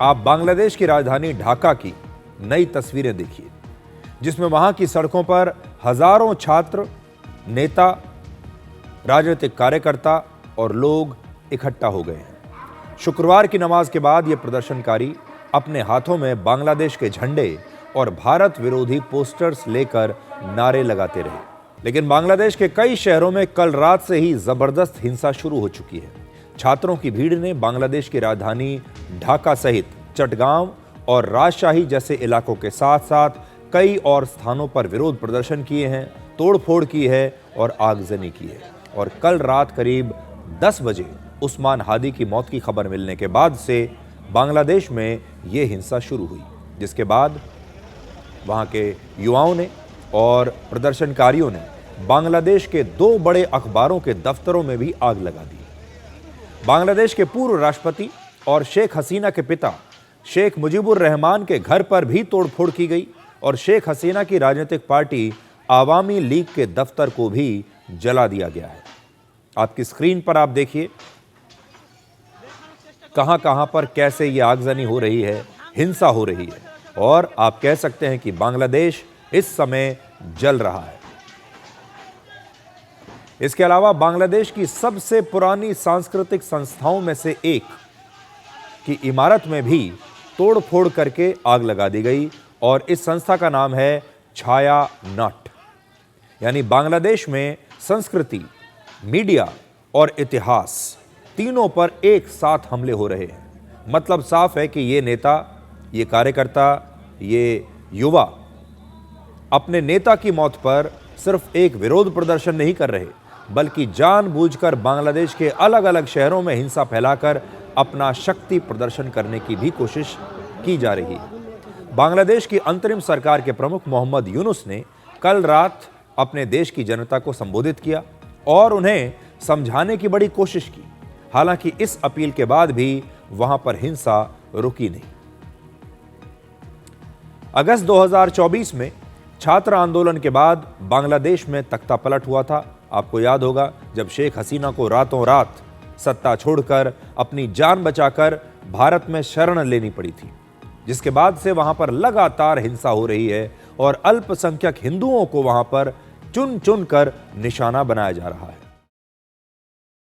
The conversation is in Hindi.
आप बांग्लादेश की राजधानी ढाका की नई तस्वीरें देखिए, जिसमें वहां की सड़कों पर हजारों छात्र, नेता, राजनीतिक कार्यकर्ता और लोग इकट्ठा हो गए हैं। शुक्रवार की नमाज के बाद ये प्रदर्शनकारी अपने हाथों में बांग्लादेश के झंडे और भारत विरोधी पोस्टर्स लेकर नारे लगाते रहे। लेकिन बांग्लादेश के कई शहरों में कल रात से ही जबरदस्त हिंसा शुरू हो चुकी है। छात्रों की भीड़ ने बांग्लादेश की राजधानी ढाका सहित चटगांव और राजशाही जैसे इलाकों के साथ साथ कई और स्थानों पर विरोध प्रदर्शन किए हैं, तोड़फोड़ की है और आगजनी की है। और कल रात करीब 10 बजे उस्मान हादी की मौत की खबर मिलने के बाद से बांग्लादेश में ये हिंसा शुरू हुई, जिसके बाद वहाँ के युवाओं ने और प्रदर्शनकारियों ने बांग्लादेश के 2 बड़े अखबारों के दफ्तरों में भी आग लगा दी। बांग्लादेश के पूर्व राष्ट्रपति और शेख हसीना के पिता शेख मुजीबुर रहमान के घर पर भी तोड़फोड़ की गई और शेख हसीना की राजनीतिक पार्टी आवामी लीग के दफ्तर को भी जला दिया गया है। आपकी स्क्रीन पर आप देखिए कहां कहां पर कैसे ये आगजनी हो रही है, हिंसा हो रही है और आप कह सकते हैं कि बांग्लादेश इस समय जल रहा है। इसके अलावा बांग्लादेश की सबसे पुरानी सांस्कृतिक संस्थाओं में से एक की इमारत में भी तोड़फोड़ करके आग लगा दी गई और इस संस्था का नाम है छाया नट। यानी बांग्लादेश में संस्कृति, मीडिया और इतिहास तीनों पर एक साथ हमले हो रहे हैं। मतलब साफ है कि ये नेता, ये कार्यकर्ता, ये युवा अपने नेता की मौत पर सिर्फ एक विरोध प्रदर्शन नहीं कर रहे, बल्कि जानबूझकर बांग्लादेश के अलग अलग शहरों में हिंसा फैलाकर अपना शक्ति प्रदर्शन करने की भी कोशिश की जा रही है। बांग्लादेश की अंतरिम सरकार के प्रमुख मोहम्मद यूनुस ने कल रात अपने देश की जनता को संबोधित किया और उन्हें समझाने की बड़ी कोशिश की। हालांकि इस अपील के बाद भी वहां पर हिंसा रुकी नहीं। अगस्त 2024 में छात्र आंदोलन के बाद बांग्लादेश में तख्तापलट हुआ था। आपको याद होगा जब शेख हसीना को रातों रात सत्ता छोड़कर अपनी जान बचाकर भारत में शरण लेनी पड़ी थी, जिसके बाद से वहां पर लगातार हिंसा हो रही है और अल्पसंख्यक हिंदुओं को वहां पर चुन चुन कर निशाना बनाया जा रहा है।